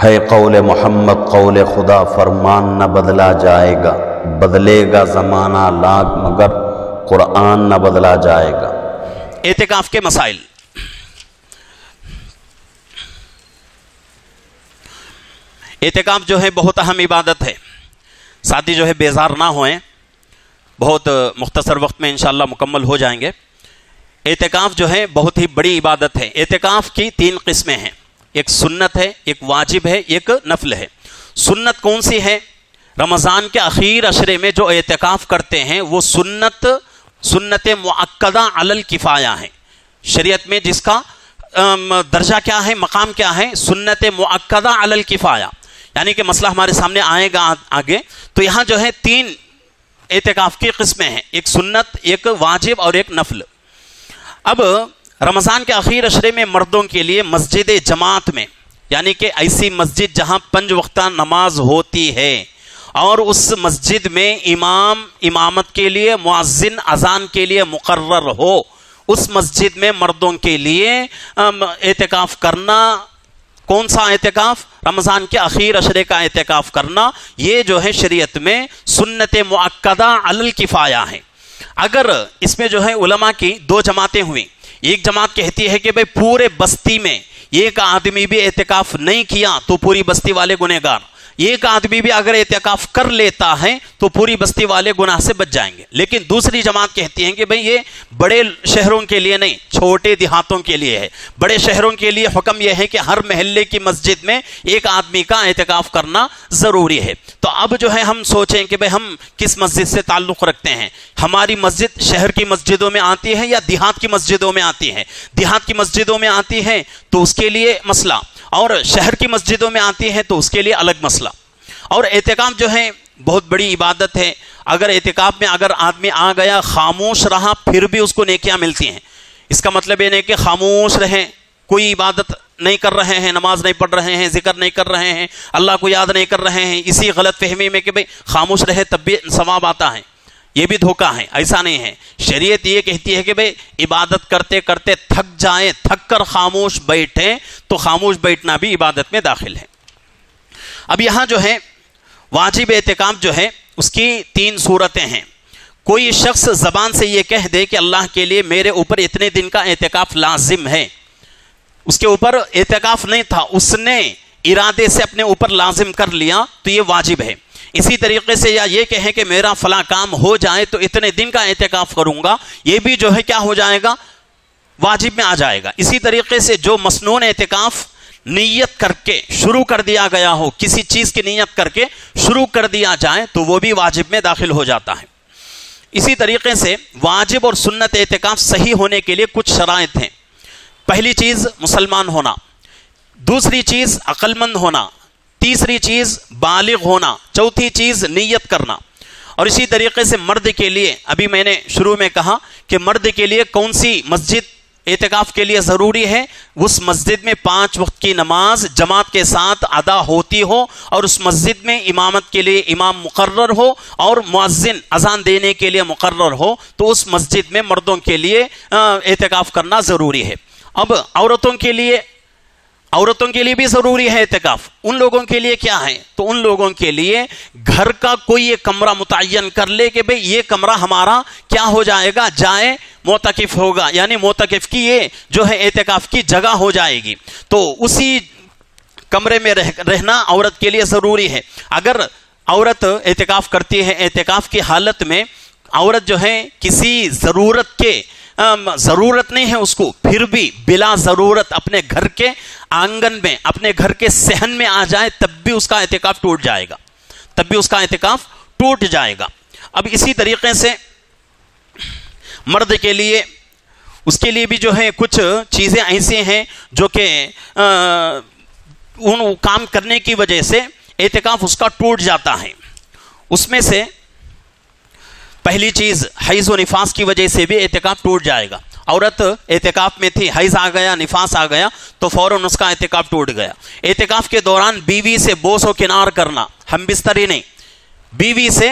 ہے قول محمد قول خدا فرمان نہ بدلا جائے گا، بدلے گا زمانہ لاکھ مگر قرآن نہ بدلا جائے گا۔ اعتکاف کے مسائل۔ اعتکاف جو ہے بہت اہم عبادت ہے، ساتھی جو ہے بیزار نہ ہوئیں، بہت مختصر وقت میں انشاءاللہ مکمل ہو جائیں گے۔ اعتکاف جو ہے بہت ہی بڑی عبادت ہے۔ اعتکاف کی 3 قسمیں ہیں، ایک سنت ہے، ایک واجب ہے، ایک نفل ہے۔ سنت کون سی ہے؟ رمضان کے اخیر عشرے میں جو اعتکاف کرتے ہیں وہ سنت مؤکدہ علی الکفایہ ہے۔ شریعت میں جس کا درجہ کیا ہے، مقام کیا ہے؟ سنت مؤکدہ علی الکفایہ، یعنی کہ مسئلہ ہمارے سامنے آئے گا آگے۔ تو یہاں جو ہے 3 اعتکاف کی قسمیں ہیں، ایک سنت، ایک واجب اور ایک نفل۔ اب رمضان کے اخیر عشرے میں مردوں کے لیے مسجد جماعت میں، یعنی کہ ایسی مسجد جہاں 5 وقتہ نماز ہوتی ہے اور اس مسجد میں امام امامت کے لیے، مؤذن اذان کے لیے مقرر ہو، اس مسجد میں مردوں کے لیے اعتکاف کرنا۔ کون سا اعتکاف؟ رمضان کے اخیر عشرے کا اعتکاف کرنا، یہ جو ہے شریعت میں سنت مؤکدہ علی الکفایہ ہے۔ اگر اس میں جو ہے علماء کی 2 جماعتیں ہوئیں، ایک جماعت کہتی ہے کہ بھئی پورے بستی میں ایک آدمی بھی اعتکاف نہیں کیا تو پوری بستی والے گنہگار، ایک آدمی بھی اگر اعتکاف کر لیتا ہے تو پوری بستی والے گناہ سے بچ جائیں گے۔ لیکن دوسری جماعت کہتی ہیں کہ بھئی یہ بڑے شہروں کے لیے نہیں، چھوٹے دیہاتوں کے لیے ہے۔ بڑے شہروں کے لیے حکم یہ ہے کہ ہر محلے کی مسجد میں ایک آدمی کا اعتکاف کرنا ضروری ہے۔ تو اب جو ہے ہم سوچیں کہ بھئی ہم کس مسجد سے تعلق رکھتے ہیں، ہماری مسجد شہر کی مسجدوں میں آتی ہے یا دیہات کی مسجدوں میں آتی ہے؟ دیہات کی مسجدوں میں آتی ہے تو اس کے لیے مسئلہ، اور شہر کی مسجدوں میں آتی ہے تو اس کے لیے الگ مسئلہ۔ اور اعتکاف جو ہے بہت بڑی عبادت ہے۔ اگر اعتکاف میں اگر آدمی آ گیا، خاموش رہا، پھر بھی اس کو نیکیاں ملتی ہیں۔ اس کا مطلب یہ نہیں کہ خاموش رہیں، کوئی عبادت نہیں کر رہے ہیں، نماز نہیں پڑھ رہے ہیں، ذکر نہیں کر رہے ہیں، اللہ کو یاد نہیں کر رہے ہیں، اسی غلط فہمی میں کہ بھئی خاموش رہے تب بھی ثواب آتا ہے، یہ بھی دھوکہ ہے۔ ایسا نہیں ہے، شریعت یہ کہتی ہے کہ بھئی عبادت کرتے کرتے تھک جائیں، تھک کر خاموش بیٹھیں تو خاموش بیٹھنا بھی عبادت میں داخل ہے۔ اب یہاں جو ہے واجب اعتکاف جو ہے اس کی 3 صورتیں ہیں۔ کوئی شخص زبان سے یہ کہہ دے کہ اللہ کے لیے میرے اوپر اتنے دن کا اعتکاف لازم ہے، اس کے اوپر اعتکاف نہیں تھا، اس نے ارادے سے اپنے اوپر لازم کر لیا تو یہ واجب ہے۔ اسی طریقے سے یا یہ کہے کہ میرا فلاں کام ہو جائے تو اتنے دن کا اعتکاف کروں گا، یہ بھی جو ہے کیا ہو جائے گا؟ واجب میں آ جائے گا۔ اسی طریقے سے جو مسنون اعتکاف نیت کر کے شروع کر دیا گیا ہو، کسی چیز کی نیت کر کے شروع کر دیا جائے تو وہ بھی واجب میں داخل ہو جاتا ہے۔ اسی طریقے سے واجب اور سنت اعتکاف صحیح ہونے کے لیے کچھ شرائط ہیں۔ پہلی چیز مسلمان ہونا، دوسری چیز عقل مند ہونا، تیسری چیز بالغ ہونا، چوتھی چیز نیت کرنا۔ اور اسی طریقے سے مرد کے لیے، ابھی میں نے شروع میں کہا کہ مرد کے لیے کون سی مسجد اعتکاف کے لیے ضروری ہے؟ اس مسجد میں 5 وقت کی نماز جماعت کے ساتھ ادا ہوتی ہو اور اس مسجد میں امامت کے لیے امام مقرر ہو اور مؤذن اذان دینے کے لیے مقرر ہو، تو اس مسجد میں مردوں کے لیے اعتکاف کرنا ضروری ہے۔ اب عورتوں کے لیے بھی ضروری ہے اعتکاف۔ ان لوگوں کے لیے کیا ہے؟ تو ان لوگوں کے لیے گھر کا کوئی ایک کمرہ متعین کر لے کہ بھئی یہ کمرہ ہمارا کیا ہو جائے گا؟ جائے معتکف ہوگا، یعنی معتکف کی یہ جو ہے اعتکاف کی جگہ ہو جائے گی، تو اسی کمرے میں رہنا عورت کے لیے ضروری ہے۔ اگر عورت اعتکاف کرتی ہے، اعتکاف کی حالت میں عورت جو ہے کسی ضرورت نہیں ہے اس کو، پھر بھی بلا ضرورت اپنے گھر کے آنگن میں، اپنے گھر کے صحن میں آ جائے تب بھی اس کا اعتکاف ٹوٹ جائے گا، اب اسی طریقے سے مرد کے لیے، اس کے لیے بھی جو ہے کچھ چیزیں ایسی ہیں جو کہ ان کام کرنے کی وجہ سے اعتکاف اس کا ٹوٹ جاتا ہے۔ اس میں سے پہلی چیز حیض و نفاس کی وجہ سے بھی اعتکاف ٹوٹ جائے گا۔ عورت اعتکاف میں تھی، حیض آ گیا، نفاس آ گیا تو فوراً اس کا اعتکاف ٹوٹ گیا۔ اعتکاف کے دوران بیوی سے بوس و کنار کرنا، ہم بستری نہیں، بیوی سے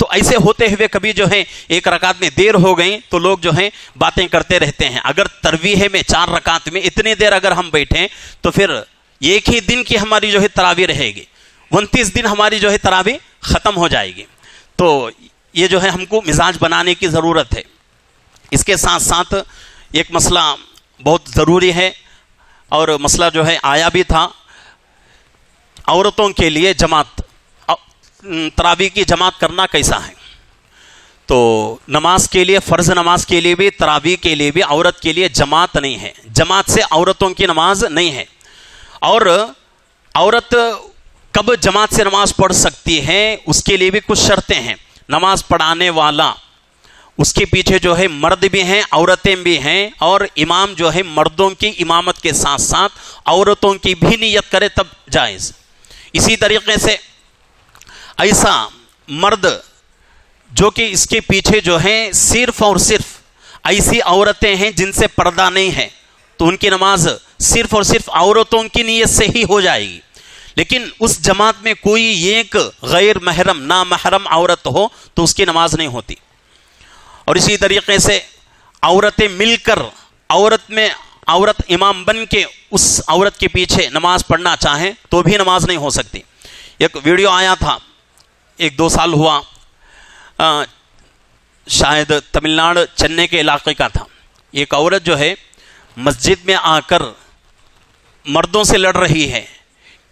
تو ایسے ہوتے ہوئے کبھی جو ہے ایک رکعت میں دیر ہو گئی تو لوگ جو ہے باتیں کرتے رہتے ہیں. اگر تراویح میں 4 رکعت میں اتنی دیر اگر ہم بیٹھیں تو پھر ایک ہی دن کی ہماری جو ہے تراویح رہے گی, 29 دن ہماری جو ہے تراویح ختم ہو جائے گی. تو یہ جو ہے ہم کو مزاج بنانے کی ضرورت ہے. اس کے ساتھ ساتھ ایک مسئلہ بہت ضروری ہے, اور مسئلہ جو ہے آیا بھی تھا, عورتوں کے لیے جماعت, تراویح کی جماعت کرنا کیسا ہے. تو نماز کے لیے, فرض نماز کے لیے بھی, تراویح کے لیے بھی عورت کے لیے جماعت نہیں ہے. جماعت سے عورتوں کی نماز نہیں ہے. اور عورت کب جماعت سے نماز پڑھ سکتی ہے, اس کے لیے بھی کچھ شرطیں ہیں. نماز پڑھانے والا, اس کے پیچھے جو ہے مرد بھی ہیں, عورتیں بھی ہیں, اور امام جو ہے مردوں کی امامت کے ساتھ ساتھ عورتوں کی بھی نیت کرے تب جائز. اسی طریقے سے ایسا مرد جو کہ اس کے پیچھے جو ہے صرف اور صرف ایسی عورتیں ہیں جن سے پردہ نہیں ہے, تو ان کی نماز صرف اور صرف عورتوں کی نیت سے ہی ہو جائے گی. لیکن اس جماعت میں کوئی ایک غیر محرم, نامحرم عورت ہو تو اس کی نماز نہیں ہوتی. اور اسی طریقے سے عورتیں مل کر عورت امام بن کے اس عورت کے پیچھے نماز پڑھنا چاہیں تو بھی نماز نہیں ہو سکتی. ایک ویڈیو آیا تھا, 1-2 سال ہوا, شاید تمل ناڈو چنئی کے علاقے کا تھا. ایک عورت جو ہے مسجد میں آ کر مردوں سے لڑ رہی ہے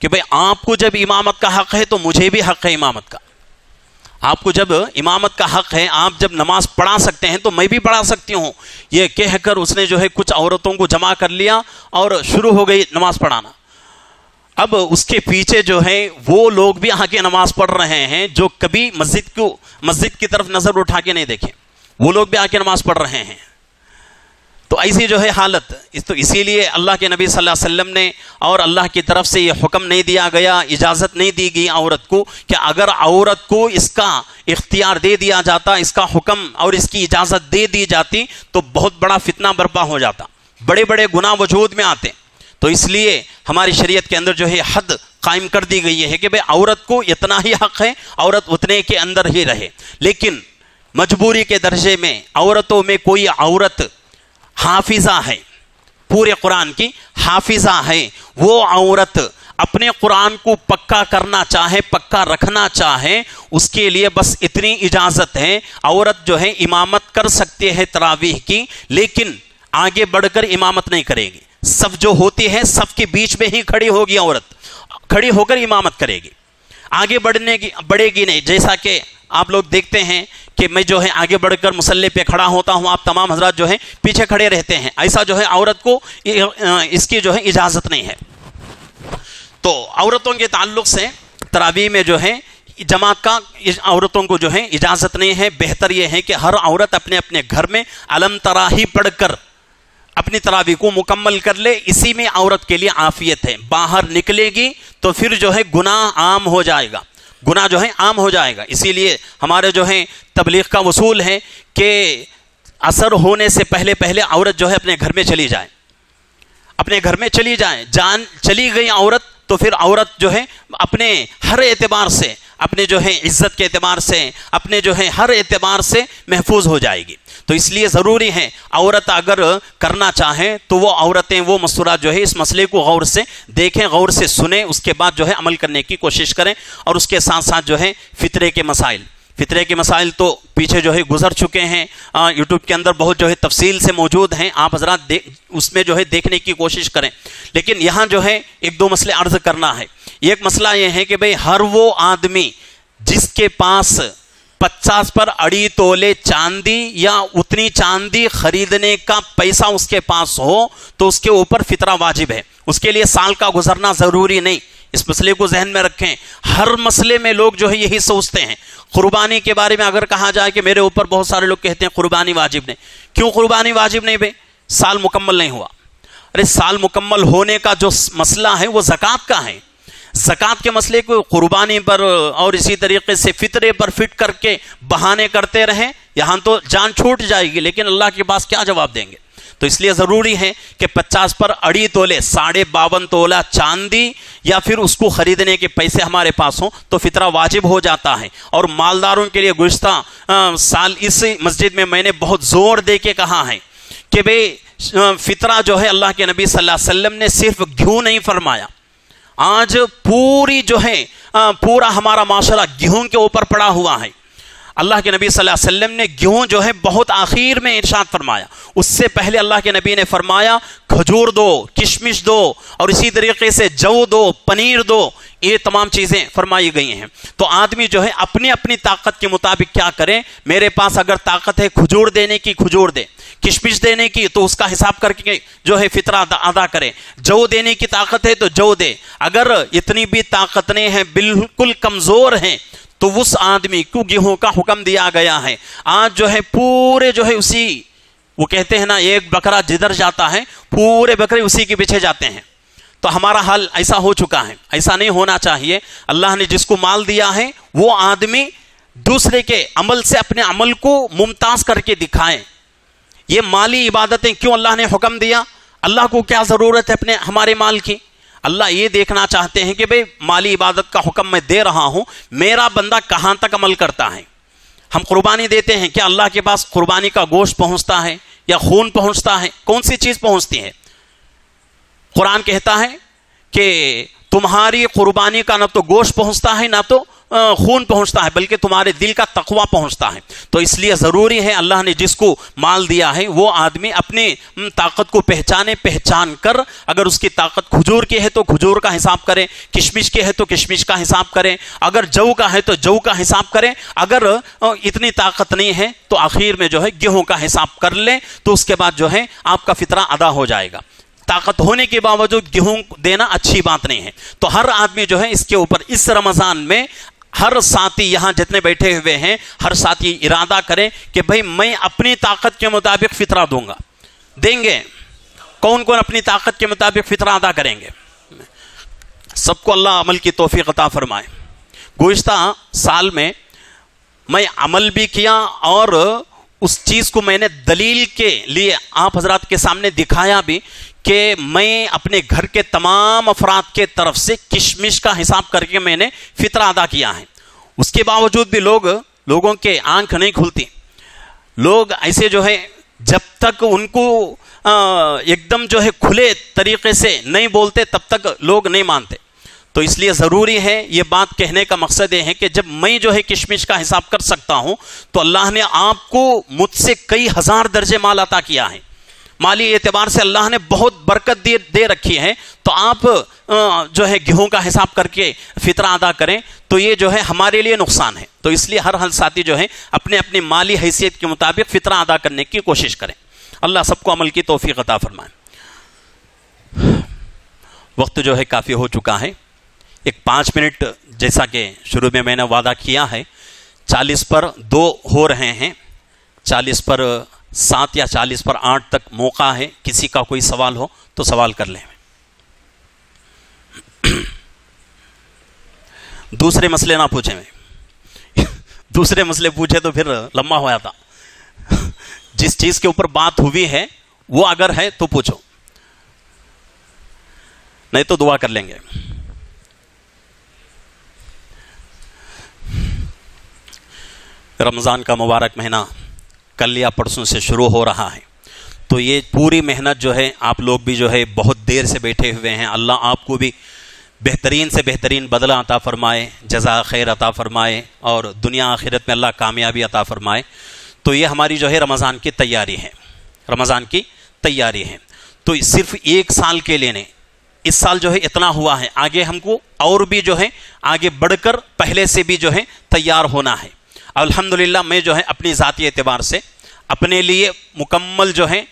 کہ بھئی آپ کو جب امامت کا حق ہے تو مجھے بھی حق ہے امامت کا. آپ کو جب امامت کا حق ہے, آپ جب نماز پڑھا سکتے ہیں تو میں بھی پڑھا سکتی ہوں. یہ کہہ کر اس نے جو ہے کچھ عورتوں کو جمع کر لیا اور شروع ہو گئی نماز پڑھانا. اب اس کے پیچھے جو ہے وہ لوگ بھی آگے نماز پڑھ رہے ہیں جو کبھی مسجد کی طرف نظر اٹھا کے نہیں دیکھیں, وہ لوگ بھی آگے نماز پڑھ رہے ہیں. تو ایسی جو ہے حالت, تو اسی لیے اللہ کے نبی صلی اللہ علیہ وسلم نے اور اللہ کی طرف سے یہ حکم نہیں دیا گیا, اجازت نہیں دی گئی عورت کو, کہ اگر عورت کو اس کا اختیار دے دیا جاتا, اس کا حکم اور اس کی اجازت دے دی جاتی تو بہت بڑا فتنہ برپا ہو جاتا, بڑے بڑے گناہ وجود میں آتے. تو اس لیے ہماری شریعت کے اندر جو ہے حد قائم کر دی گئی ہے کہ بھئی عورت کو اتنا ہی حق ہے, عورت اتنے کے اندر ہی رہے. لیکن مجبوری کے درجے میں عورتوں میں کوئی عورت حافظہ ہے, پورے قرآن کی حافظہ ہے, وہ عورت اپنے قرآن کو پکا کرنا چاہے, پکا رکھنا چاہے, اس کے لیے بس اتنی اجازت ہے, عورت جو ہے امامت کر سکتی ہے تراویح کی, لیکن آگے بڑھ کر امامت نہیں کرے گی. صف جو ہوتی ہے صف کے بیچ میں ہی کھڑی ہوگی عورت, کھڑی ہو کر امامت کرے گی, آگے بڑھے گی نہیں. جیسا کہ آپ لوگ دیکھتے ہیں کہ میں جو ہے آگے بڑھ کر مصلی پہ کھڑا ہوتا ہوں, آپ تمام حضرات جو ہے پیچھے کھڑے رہتے ہیں. ایسا جو ہے عورت کو اس کی جو ہے اجازت نہیں ہے. تو عورتوں کے تعلق سے تراویح میں جو ہے جماعت کا عورتوں کو جو ہے اجازت نہیں ہے. بہتر یہ ہے کہ ہر عورت اپنے اپنے گھر میں علم تراہی پڑھ کر اپنی تراویح کو مکمل کر لے, اسی میں عورت کے لیے عافیت ہے. باہر نکلے گی تو پھر جو ہے گناہ عام ہو جائے گا, گناہ جو ہے عام ہو جائے گا. اسی لیے ہمارے جو ہے تبلیغ کا اصول ہے کہ عصر ہونے سے پہلے عورت جو ہے اپنے گھر میں چلی جائے, اپنے گھر میں چلی جائے. جان چلی گئی عورت تو پھر عورت جو ہے اپنے ہر اعتبار سے, اپنے جو ہے عزت کے اعتبار سے, اپنے جو ہے ہر اعتبار سے محفوظ ہو جائے گی. تو اس لیے ضروری ہے عورت اگر کرنا چاہے تو وہ عورتیں, وہ مستورات جو ہے اس مسئلے کو غور سے دیکھیں, غور سے سنیں, اس کے بعد جو ہے عمل کرنے کی کوشش کریں. اور اس کے ساتھ ساتھ جو ہے فطرے کے مسائل تو پیچھے جو ہے گزر چکے ہیں, یوٹیوب کے اندر بہت جو ہے تفصیل سے موجود ہیں, آپ حضرات اس میں جو ہے دیکھنے کی کوشش کریں. لیکن یہاں جو ہے 1-2 مسئلے عرض کرنا ہے. ایک مسئلہ یہ ہے کہ بھئی ہر وہ آدمی جس کے پاس 50 پر اڑی تولے چاندی یا اتنی چاندی خریدنے کا پیسہ اس کے پاس ہو تو اس کے اوپر فطرہ واجب ہے. اس کے لیے سال کا گزرنا ضروری نہیں. اس مسئلے کو ذہن میں رکھیں. ہر مسئلے میں لوگ جو ہے یہی سوچتے ہیں. قربانی کے بارے میں اگر کہا جائے کہ میرے اوپر بہت سارے لوگ کہتے ہیں قربانی واجب نہیں. کیوں قربانی واجب نہیں بھائی؟ سال مکمل نہیں ہوا. ارے سال مکمل ہونے کا جو مسئلہ ہے وہ زکوٰۃ کا ہے. زکوٰۃ کے مسئلے کو قربانی پر اور اسی طریقے سے فطرے پر فٹ کر کے بہانے کرتے رہیں, یہاں تو جان چھوٹ جائے گی, لیکن اللہ کے پاس کیا جواب دیں گے؟ تو اس لیے ضروری ہے کہ 50 پر 2.5 تولے 52.5 تولا چاندی یا پھر اس کو خریدنے کے پیسے ہمارے پاس ہوں تو فطرہ واجب ہو جاتا ہے. اور مالداروں کے لیے گزشتہ سال اس مسجد میں نے بہت زور دے کے کہا ہے کہ بھئی فطرہ جو ہے اللہ کے نبی صلی اللہ علیہ وسلم نے صرف گیہوں نہیں فرمایا. آج پوری جو ہے پورا ہمارا معاشرہ گیہوں کے اوپر پڑا ہوا ہے. اللہ کے نبی صلی اللہ علیہ وسلم نے گیہوں جو ہے بہت آخر میں ارشاد فرمایا. اس سے پہلے اللہ کے نبی نے فرمایا کھجور دو، کشمش دو، اور اسی طریقے سے جو دو، پنیر دو. یہ تمام چیزیں فرمائی گئی ہیں. تو آدمی جو ہے اپنی اپنی طاقت کے مطابق کیا کرے. میرے پاس اگر طاقت ہے کھجور دینے کی کھجور دے، کشمش دینے کی تو اس کا حساب کر کے جو ہے فطرہ ادا کرے. جو دینے کی طاقت ہے تو جو دے. اگر اتنی بھی طاقت نہیں ہے، بالکل کمزور ہیں، تو اس آدمی کو گیہوں کا حکم دیا گیا ہے. آج جو ہے پورے جو ہے اسی، وہ کہتے ہیں نا ایک بکرا جدھر جاتا ہے پورے بکرے اسی کے پیچھے جاتے ہیں. تو ہمارا حال ایسا ہو چکا ہے. ایسا نہیں ہونا چاہیے. اللہ نے جس کو مال دیا ہے وہ آدمی دوسرے کے عمل سے اپنے عمل کو ممتاز کر کے دکھائیں. یہ مالی عبادتیں کیوں اللہ نے حکم دیا؟ اللہ کو کیا ضرورت ہے ہمارے مال کی؟ اللہ یہ دیکھنا چاہتے ہیں کہ بھئی مالی عبادت کا حکم میں دے رہا ہوں، میرا بندہ کہاں تک عمل کرتا ہے. ہم قربانی دیتے ہیں، کیا اللہ کے پاس قربانی کا گوشت پہنچتا ہے یا خون پہنچتا ہے؟ کون سی چیز پہنچتی ہے؟ قرآن کہتا ہے کہ تمہاری قربانی کا نہ تو گوشت پہنچتا ہے نہ تو خون پہنچتا ہے، بلکہ تمہارے دل کا تقوی پہنچتا ہے. تو اس لیے ضروری ہے اللہ نے جس کو مال دیا ہے وہ آدمی اپنی طاقت کو پہچان کر، اگر اس کی طاقت کھجور کی ہے تو کھجور کا حساب کرے، کشمش کی ہے تو کشمش کا حساب کرے، اگر جو کا ہے تو جو کا حساب کرے. اگر اتنی طاقت نہیں ہے تو آخر میں جو ہے گیہوں کا حساب کر لے، تو اس کے بعد جو ہے آپ کا فطرہ ادا ہو جائے گا. طاقت ہونے کے باوجود گیہوں دینا اچھی بات نہیں ہے. تو ہر آدمی جو ہے اس کے اوپر اس رمضان میں ہر ساتھی یہاں جتنے بیٹھے ہوئے ہیں ہر ساتھی ارادہ کرے کہ بھئی میں اپنی طاقت کے مطابق فطرہ دوں گا. دیں گے؟ کون کون اپنی طاقت کے مطابق فطرہ ادا کریں گے؟ سب کو اللہ عمل کی توفیق عطا فرمائے. گزشتہ سال میں عمل بھی کیا اور اس چیز کو میں نے دلیل کے لیے آپ حضرات کے سامنے دکھایا بھی کہ میں اپنے گھر کے تمام افراد کے طرف سے کشمش کا حساب کر کے میں نے فطرہ ادا کیا ہے. اس کے باوجود بھی لوگوں کے آنکھ نہیں کھلتی. لوگ ایسے جو ہے جب تک ان کو ایک دم جو ہے کھلے طریقے سے نہیں بولتے تب تک لوگ نہیں مانتے. تو اس لیے ضروری ہے، یہ بات کہنے کا مقصد یہ ہے کہ جب میں جو ہے کشمش کا حساب کر سکتا ہوں تو اللہ نے آپ کو مجھ سے کئی ہزار درجے مال عطا کیا ہے. مالی اعتبار سے اللہ نے بہت برکت دے رکھی ہے. تو آپ جو ہے گیہوں کا حساب کر کے فطرہ ادا کریں تو یہ جو ہے ہمارے لیے نقصان ہے. تو اس لیے ہر ساتھی جو ہے اپنی مالی حیثیت کے مطابق فطرہ ادا کرنے کی کوشش کریں. اللہ سب کو عمل کی توفیق عطا فرمائے. وقت جو ہے کافی ہو چکا ہے. ایک 5 منٹ جیسا کہ شروع میں نے وعدہ کیا ہے، 40 پر 2 ہو رہے ہیں، 40 پر 7 یا 40 پر 8 تک موقع ہے. کسی کا کوئی سوال ہو تو سوال کر لیں. دوسرے مسئلے نہ پوچھیں. دوسرے مسئلے پوچھے تو پھر لمبا ہوا تھا. جس چیز کے اوپر بات ہوئی ہے وہ اگر ہے تو پوچھو، نہیں تو دعا کر لیں گے. رمضان کا مبارک مہینہ کل یا پرسوں سے شروع ہو رہا ہے. تو یہ پوری محنت جو ہے آپ لوگ بھی جو ہے بہت دیر سے بیٹھے ہوئے ہیں. اللہ آپ کو بھی بہترین سے بہترین بدلہ عطا فرمائے، جزا خیر عطا فرمائے اور دنیا آخرت میں اللہ کامیابی عطا فرمائے. تو یہ ہماری جو ہے رمضان کی تیاری ہے، رمضان کی تیاری ہے. تو صرف 1 سال کے لیے نہیں، اس سال جو ہے اتنا ہوا ہے، آگے ہم کو اور بھی جو ہے آگے بڑھ کر پہلے سے بھی جو ہے تیار ہونا ہے. الحمدللہ میں جو ہے اپنی ذاتی اعتبار سے اپنے لیے مکمل جو ہے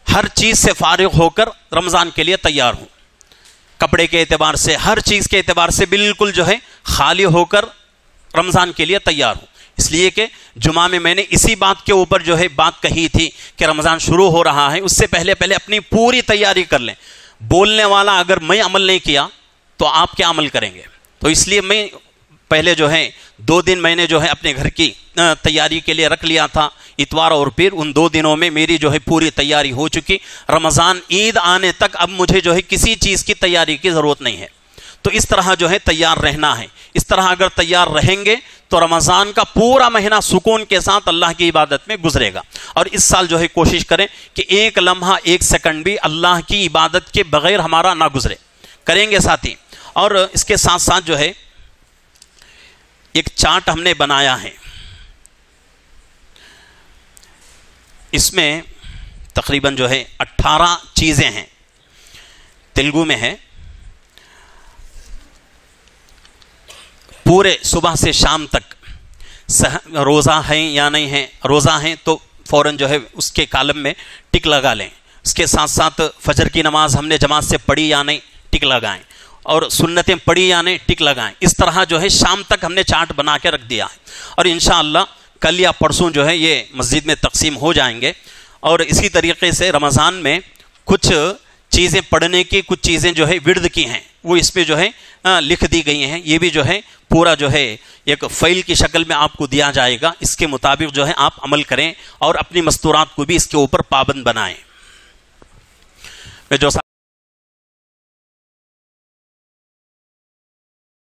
ہر چیز سے فارغ ہو کر رمضان کے لیے تیار ہوں. کپڑے کے اعتبار سے، ہر چیز کے اعتبار سے بالکل جو ہے خالی ہو کر رمضان کے لیے تیار ہوں. اس لیے کہ جمعہ میں نے اسی بات کے اوپر جو ہے بات کہی تھی کہ رمضان شروع ہو رہا ہے، اس سے پہلے اپنی پوری تیاری کر لیں. بولنے والا اگر میں عمل نہیں کیا تو آپ کیا عمل کریں گے؟ تو اس لیے میں پہلے جو ہے 2 دن میں نے جو ہے اپنے گھر کی تیاری کے لیے رکھ لیا تھا، اتوار اور پیر، ان 2 دنوں میں میری جو ہے پوری تیاری ہو چکی۔ رمضان عید آنے تک اب مجھے جو ہے کسی چیز کی تیاری کی ضرورت نہیں ہے۔ تو اس طرح جو ہے تیار رہنا ہے۔ اس طرح اگر تیار رہیں گے تو رمضان کا پورا مہینہ سکون کے ساتھ اللہ کی عبادت میں گزرے گا۔ اور اس سال جو ہے کوشش کریں کہ ایک لمحہ، ایک سیکنڈ بھی اللہ کی عبادت کے بغیر ہمارا نہ گزرے۔ کریں گے ساتھی؟ اور اس کے ساتھ ساتھ جو ہے ایک چارٹ ہم نے بنایا ہے، اس میں تقریباً جو ہے 18 چیزیں ہیں، تیلگو میں ہے۔ پورے صبح سے شام تک روزہ ہیں یا نہیں ہیں، روزہ ہیں تو فوراً جو ہے اس کے کالم میں ٹک لگا لیں۔ اس کے ساتھ ساتھ فجر کی نماز ہم نے جماعت سے پڑھی یا نہیں، ٹک لگائیں، اور سنتیں پڑھی یا نہیں، ٹک لگائیں۔ اس طرح جو ہے شام تک ہم نے چارٹ بنا کے رکھ دیا ہے، اور انشاءاللہ کل یا پرسوں جو ہے یہ مسجد میں تقسیم ہو جائیں گے۔ اور اسی طریقے سے رمضان میں کچھ چیزیں پڑھنے کی، کچھ چیزیں جو ہے ورد کی ہیں، وہ اس پہ جو ہے لکھ دی گئی ہیں۔ یہ بھی جو ہے پورا جو ہے ایک فائل کی شکل میں آپ کو دیا جائے گا، اس کے مطابق جو ہے آپ عمل کریں اور اپنی مستورات کو بھی اس کے اوپر پابند بنائیں۔ میں جو